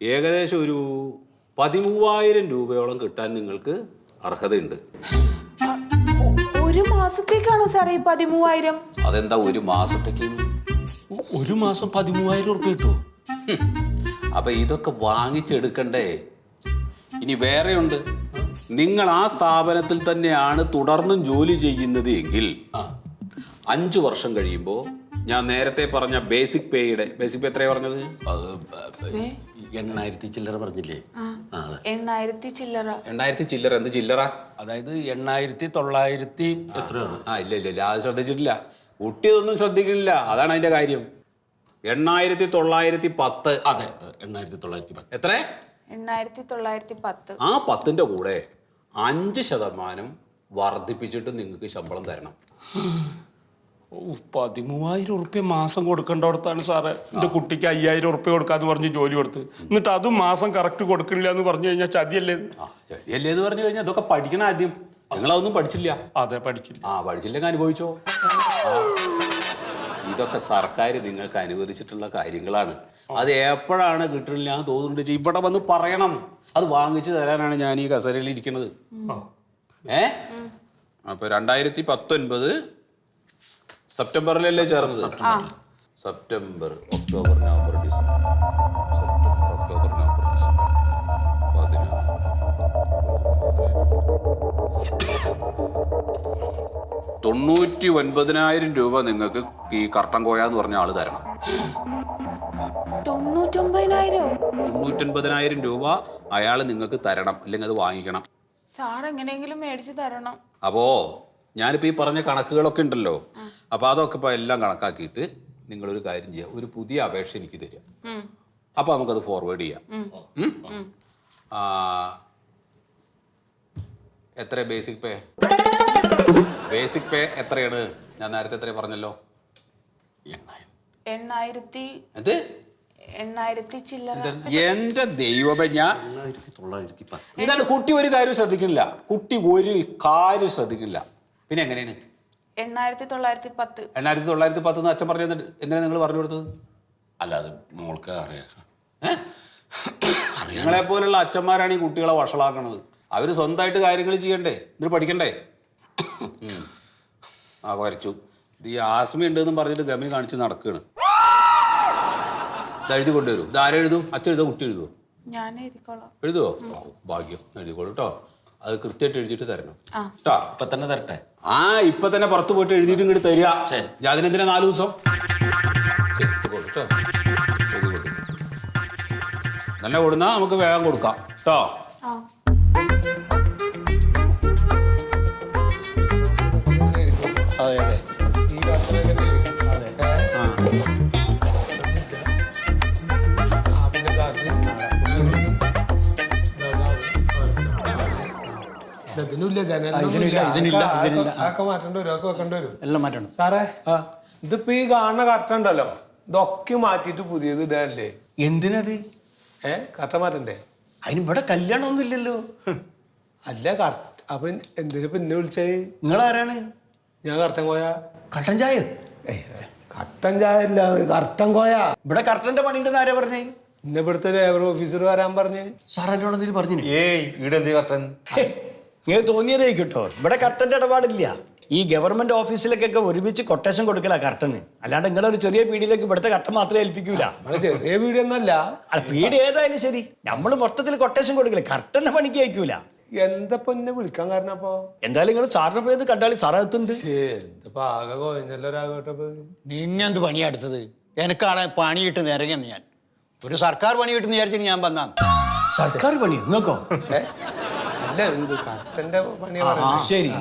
ഏകദേശം ഒരു 13,000 രൂപയോളം കിട്ടാൻ നിങ്ങൾക്ക് അർഹതയുണ്ട്. ഒരു മാസത്തേക്കാണോ സാറേ ഈ 13,000? അതെന്താ ഒരു മാസത്തേക്ക്? ഒരു മാസം 13,000 ഉറുപ്പിക കിട്ടുമോ? അപ്പൊ ഇതൊക്കെ വാങ്ങിച്ചെടുക്കണ്ടേ? ഇനി വേറെയുണ്ട്. നിങ്ങൾ ആ സ്ഥാപനത്തിൽ തന്നെയാണ് തുടർന്നും ജോലി ചെയ്യുന്നത് എങ്കിൽ 5 വർഷം കഴിയുമ്പോൾ ഞാൻ നേരത്തെ പറഞ്ഞ ബേസിക് പേ എത്രയാ പറഞ്ഞത്? 8,000 ചില്ലറ പറഞ്ഞില്ലേ? 8,000 ചില്ലറ. 8,000 ചില്ലറ. എന്ത് ചില്ലറ? അതായത് 8,900 എത്രയാണ്? ഇല്ല അത് ശ്രദ്ധിച്ചിട്ടില്ല. കുട്ടി ഇതൊന്നും ശ്രദ്ധിക്കുന്നില്ല. അതാണ് അതിന്റെ കാര്യം. 8,910. അതെ, 8,910. എത്ര? 8,910. ആ 10ന്റെ കൂടെ 5% വർദ്ധിപ്പിച്ചിട്ട് നിങ്ങൾക്ക് ശമ്പളം തരണം. 13,000 ഉറുപ്പിക മാസം കൊടുക്കേണ്ടടത്താണ് സാറേ എൻ്റെ കുട്ടിക്ക് 5,000 ഉറുപ്പിക കൊടുക്കാന്ന് പറഞ്ഞ് ജോലി കൊടുത്ത്, എന്നിട്ട് അതും മാസം കറക്റ്റ് കൊടുക്കണില്ല എന്ന് പറഞ്ഞു കഴിഞ്ഞാൽ ചതിയല്ലേ? ചതിയല്ലേ എന്ന് പറഞ്ഞു കഴിഞ്ഞാൽ അതൊക്കെ പഠിക്കണം ആദ്യം. നിങ്ങളതൊന്നും പഠിച്ചില്ല. അതെ, പഠിച്ചില്ല. പഠിച്ചില്ലെങ്കിൽ അനുഭവിച്ചോ. ഇതൊക്കെ സർക്കാർ നിങ്ങൾക്ക് അനുവദിച്ചിട്ടുള്ള കാര്യങ്ങളാണ്. അത് എപ്പോഴാണ് കിട്ടണില്ല എന്ന് തോന്നുന്നുണ്ട് ഇവിടെ വന്ന് പറയണം. അത് വാങ്ങിച്ചു തരാനാണ് ഞാൻ ഈ കസേരയിൽ ഇരിക്കുന്നത്. അപ്പൊ 2019 സെപ്റ്റംബറിലല്ലേ ചേർന്നത്? September, October, November, December. 99,000 രൂപ നിങ്ങൾക്ക് ഈ കർട്ടൻ കോയ എന്ന് പറഞ്ഞ ആള് തരണം. 99,000 രൂപ അയാൾ നിങ്ങൾക്ക് തരണം, അല്ലെങ്കിൽ അത് വാങ്ങിക്കണം. സാർ എങ്ങനെയെങ്കിലും മേടിച്ചു തരണം. അപ്പോ ഞാനിപ്പോ ഈ പറഞ്ഞ കണക്കുകളൊക്കെ ഉണ്ടല്ലോ, അപ്പൊ അതൊക്കെ ഇപ്പൊ എല്ലാം കണക്കാക്കിയിട്ട് നിങ്ങളൊരു കാര്യം ചെയ്യാം. ഒരു പുതിയ അപേക്ഷ എനിക്ക് തരിക. അപ്പൊ നമുക്കത് ഫോർവേഡ് ചെയ്യാം. എത്ര ബേസിക് പേ? ബേസിക് പേ എത്രയാണ്? ഞാൻ നേരത്തെ എത്ര പറഞ്ഞല്ലോ? 8,000 ചില്ലറ. എന്റെ ദൈവമേ, ഞാൻ 8,910. ഇതാണ്. കുട്ടി ഒരു കാര്യം ശ്രദ്ധിക്കുന്നില്ല. കുട്ടി ഒരു കാര്യം ശ്രദ്ധിക്കില്ല. പിന്നെ എങ്ങനെയാണ് 8,910? 8,910 അച്ഛൻ പറഞ്ഞു തന്നിട്ട് എന്തിനാ നിങ്ങൾ പറഞ്ഞു കൊടുത്തത്? അല്ല, അത് മോൾക്ക് അറിയാം. നിങ്ങളെ പോലുള്ള അച്ഛന്മാരാണ് ഈ കുട്ടികളെ വഷളാക്കണത്. അവര് സ്വന്തമായിട്ട് കാര്യങ്ങൾ ചെയ്യണ്ടേ? എന്നിട്ട് പഠിക്കണ്ടേ? വരച്ചു. ഇത് ഈ ആസ്മി ഉണ്ടെന്നും പറഞ്ഞിട്ട് ഗമി കാണിച്ച് നടക്കുകയാണ്. ഇത് എഴുതി കൊണ്ടുവരൂ. ഇത് ആരെഴുതും? അച്ഛൻ എഴുതോ, കുട്ടി എഴുതുമോ? ഞാൻ എഴുതിക്കോളാം. എഴുതുവോ? ഭാഗ്യം, എഴുതിക്കോളൂ കേട്ടോ. അത് കൃത്യമായിട്ട് എഴുതിയിട്ട് തരണം കേട്ടോ. ഇപ്പൊ തന്നെ തരട്ടെ? ഇപ്പൊ തന്നെ പുറത്ത് പോയിട്ട് എഴുതിയിട്ട് ഇങ്ങോട്ട് തരിക. ശരി. അതിനെന്തിനാ 4 ദിവസം? കേട്ടോ, നല്ല കൊടുന്നാ നമുക്ക് വേഗം കൊടുക്കാം കേട്ടോ. അതെ അതെ. എല്ലാം മാറ്റണം സാറേ. ഇതിപ്പോ ഈ കാണുന്ന കർട്ടൻ ഉണ്ടല്ലോ, ഇതൊക്കെ മാറ്റിട്ട് പുതിയത് ഇടാനല്ലേ? എന്തിനത്? കർട്ടൻ മാറ്റണ്ടേ? അതിന് ഇവിടെ കല്യാണം ഒന്നും ഇല്ലല്ലോ. അല്ല അപ്പൊ എന്തിനാ പിന്നെ വിളിച്ചത്? നിങ്ങളാരാണ്? ഞാൻ കർട്ടൻ കോയ. കട്ടൻ ചായ? കട്ടൻ ചായ ഇല്ല, കർട്ടൻ കോയ. ഇവിടെ കർട്ടന്റെ പണിണ്ടെന്ന് ആരാ പറഞ്ഞേ? ഇന്നെ ഇവിടുത്തെ ലേബർ ഓഫീസർ വരാൻ പറഞ്ഞ്. സാർ എന്നോട് എന്തെങ്കിലും പറഞ്ഞു? ഇവിടെ എന്ത് കർട്ടൻ? ഇങ്ങനെ തോന്നിയതേ കിട്ടോ. ഇവിടെ കർട്ടന്റെ ഇടപാടില്ല. ഈ ഗവൺമെന്റ് ഓഫീസിലേക്കൊക്കെ ഒരുമിച്ച് കൊട്ടേഷൻ കൊടുക്കല കർട്ടന്. അല്ലാണ്ട് നിങ്ങളൊരു ചെറിയ പീടിയിലേക്ക് ഇവിടുത്തെ കർട്ടൻ മാത്രമേ ഏൽപ്പിക്കൂല. ചെറിയ പീടിയൊന്നല്ല. പീടി ഏതായാലും ശരി, നമ്മള് മൊത്തത്തിൽ കൊട്ടേഷൻ കൊടുക്കില്ല, കർട്ടന്റെ പണിക്ക് അയക്കൂല. എന്താ എന്നെ വിളിക്കാൻ കാരണം? അപ്പൊ എന്തായാലും നിങ്ങൾ സാറിനെ പോയി കണ്ടാൽ സാറകത്തുണ്ട്. എന്തിപ്പോ ആകെ കോഞ്ഞല്ലോ രാഘവട്ടപ്പോ. നിന്നെന്ത് പണിയാ എടുത്തത്? എനിക്കാണ് പണി കിട്ടുന്ന ഇറങ്ങിയെന്ന്. ഞാൻ ഒരു സർക്കാർ പണി കിട്ടുന്ന വിചാരിച്ചു ഞാൻ വന്നാണ്. സർക്കാർ പണിയോ നിങ്ങൾക്കോ? അല്ല, ഇത് കർട്ടന്റെ പണിയാണ്. ശരി.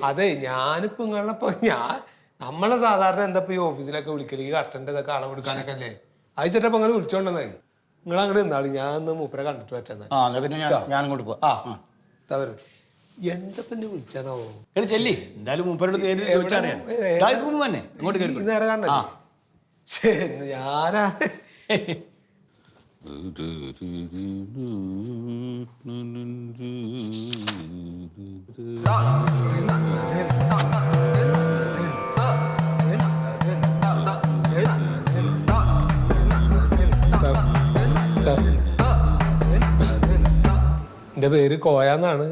അതെ, ഞാനിപ്പോ നിങ്ങളിപ്പോ നമ്മളെ സാധാരണ എന്താ ഈ ഓഫീസിലൊക്കെ വിളിക്കല് ഈ കർട്ടന്റെ ഇതൊക്കെ അളവെടുക്കാനൊക്കെ അല്ലേ? അയച്ചിട്ടപ്പോ നിങ്ങൾ വിളിച്ചോണ്ടെന്നേ. നിങ്ങൾ അങ്ങോട്ട് നിന്നാളി, ഞാൻ ഒന്ന് മൂപ്പരെ കണ്ടിട്ട് പറ്റുന്ന. പിന്നെ ഞാൻ അങ്ങോട്ട് പോവാം. എന്താ പിന്നെ വിളിച്ചാണോ? ചെല്ലി, എന്തായാലും മൂപ്പരോട് തന്നെ ഇങ്ങോട്ട് നേരെ കാണണ. ഞാനാ എൻ്റെ പേര് കോയ എന്നാണ്.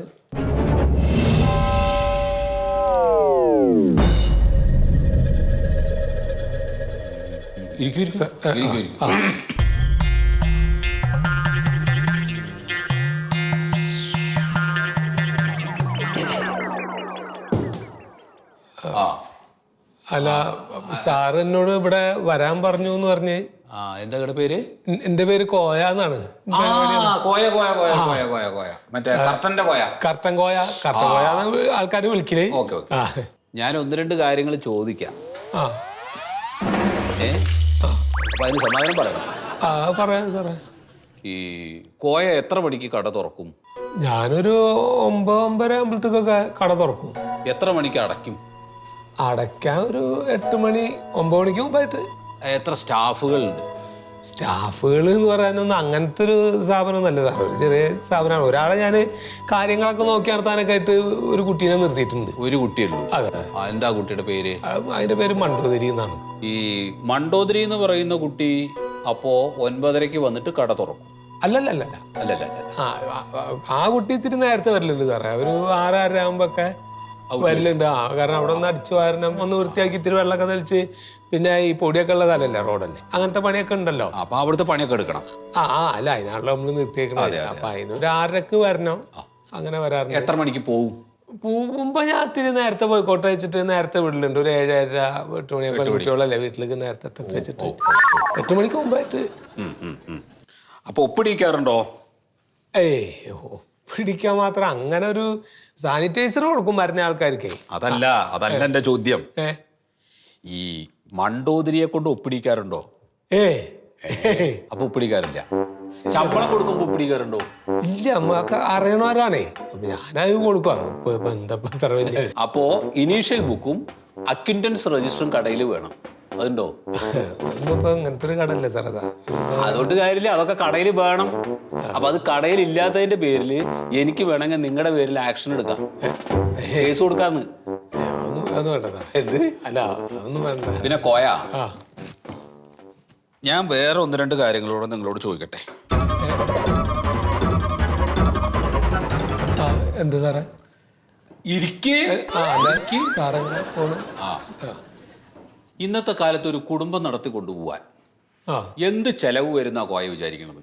അല്ല സാറ് എന്നോട് ഇവിടെ വരാൻ പറഞ്ഞു എന്ന് പറഞ്ഞ്. എന്താ പേര്? എന്റെ പേര് കോയ എന്നാണ്. മറ്റേ കർട്ടന്റെ കോയ. കർട്ടൻ കോയ ആൾക്കാർ വിളിക്കല്. ഞാൻ ഒന്ന് രണ്ട് കാര്യങ്ങൾ ചോദിക്കാം. അപ്പൊ അതിന് സമാധാനം പറയണം. പറയാം സാറേ. ഈ കോയ എത്ര മണിക്ക് കട തുറക്കും? ഞാനൊരു 9-9:30 ആകുമ്പോഴത്തേക്കൊക്കെ കട തുറക്കും. എത്ര മണിക്ക് അടയ്ക്കും? അടയ്ക്കാൻ ഒരു 8 മണി 9 മണിക്ക് മുമ്പായിട്ട്. എത്ര സ്റ്റാഫുകളുണ്ട്? സ്റ്റാഫുകൾ എന്ന് പറയാനൊന്നും അങ്ങനത്തെ ഒരു സ്ഥാപനം നല്ലതാണ്. ഒരു ചെറിയ സ്ഥാപനമാണ്. ഒരാളെ ഞാൻ കാര്യങ്ങളൊക്കെ നോക്കി നടത്താനൊക്കെ ആയിട്ട് ഒരു കുട്ടീനെ നിർത്തിയിട്ടുണ്ട്. ഒരു കുട്ടിയുള്ളൂ? അതെ. എന്താ കുട്ടിയുടെ പേര്? അതിന്റെ പേര് മണ്ടോദരി എന്നാണ്. ഈ മണ്ടോദരി എന്ന് പറയുന്ന കുട്ടി അപ്പോ 9:30 വന്നിട്ട് കട തുറക്കും? അല്ലല്ല. ആ കുട്ടി ഇത്തിരി നേരത്തെ വരലുണ്ട് സാറേ. ഒരു 6-6:30 ആകുമ്പോഴൊക്കെ വരലുണ്ട്. കാരണം അവിടെ ഒന്ന് അടിച്ചു വാരണം, ഒന്ന് വൃത്തിയാക്കി ഇത്തിരി വെള്ളമൊക്കെ തെളിച്ച്, പിന്നെ ഈ പൊടിയൊക്കെ ഉള്ള സ്ഥലമല്ലേ, റോഡല്ലേ, അങ്ങനത്തെ പണിയൊക്കെ ഉണ്ടല്ലോ. അപ്പൊ അവിടുത്തെ പണിയൊക്കെ എടുക്കണം. അല്ല അതിനാണല്ലോ നമ്മള് നിർത്തിയേക്കണത്. അപ്പൊ അതിനൊരു 6:30 വരണം. അങ്ങനെ വരാറുണ്ട്. എത്ര മണിക്ക് പോവും? പോകുമ്പോ ഞാൻ ഇത്തിരി നേരത്തെ പോയിക്കോട്ടെ വെച്ചിട്ട് നേരത്തെ വീട്ടിലുണ്ട്. ഒരു 7-7:30 8 മണിയൊക്കെ കുട്ടികളല്ലേ വീട്ടിലേക്ക് നേരത്തെ എത്തട്ടെ വെച്ചിട്ട് 8 മണിക്ക് മുമ്പായിട്ട്. അപ്പൊ ഒപ്പിടിക്കാറുണ്ടോ? പിടിക്കാൻ മാത്രം അങ്ങനെ ഒരു സാനിറ്റൈസർ കൊടുക്കും വരുന്ന ആൾക്കാർക്ക്. അതല്ല എന്റെ ചോദ്യം. ഈ മണ്ടോദരിയെ കൊണ്ട് ഒപ്പിടിക്കാറുണ്ടോ? അപ്പൊ ഒപ്പിടിക്കാറില്ല. ശമ്പളം കൊടുക്കുമ്പോ ഒപ്പിടിക്കാറുണ്ടോ? ഇല്ല, അമ്മക്ക് അറിയണവരാണേ. അപ്പൊ ഞാനത് കൊടുക്കാം. അപ്പോ ഇനീഷ്യൽ ബുക്കും അക്വിന്റൻസ് രജിസ്റ്ററും കടയിൽ വേണം. അതുണ്ടോ? അങ്ങനത്തെ ഒരു കടല്ലേ സാർ. അതുകൊണ്ട് കാര്യമില്ല, അതൊക്കെ കടയിൽ വേണം. അപ്പൊ അത് കടയിൽ ഇല്ലാത്തതിന്റെ പേരില് എനിക്ക് വേണമെങ്കിൽ നിങ്ങളുടെ പേരിൽ ആക്ഷൻ എടുക്കാം, കേസ് കൊടുക്കാന്ന്. അത് വേണ്ട സാർ. അല്ല അതൊന്നും വേണ്ട. പിന്നെ കോയ, ഞാൻ വേറെ ഒന്ന് രണ്ട് കാര്യങ്ങളോട് നിങ്ങളോട് ചോദിക്കട്ടെ. എന്താ സാറേ? ഇന്നത്തെ കാലത്ത് ഒരു കുടുംബം നടത്തി കൊണ്ടുപോവാൻ എന്ത് ചെലവ് വരുന്ന കോയ വിചാരിക്കണത്?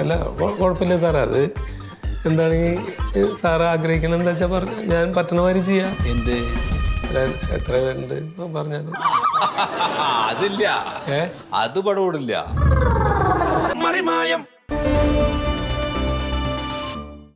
അല്ല കുഴപ്പമില്ല സാറേ. അത് എന്താണെങ്കിൽ സാറ് ആഗ്രഹിക്കണം എന്താ വെച്ചാൽ പറഞ്ഞു, ഞാൻ പറ്റണ മാതിരി ചെയ്യാം. എന്ത്? എത്ര ഉണ്ട് പറഞ്ഞാല് അതില്ല, അത് പടപെടില്ല.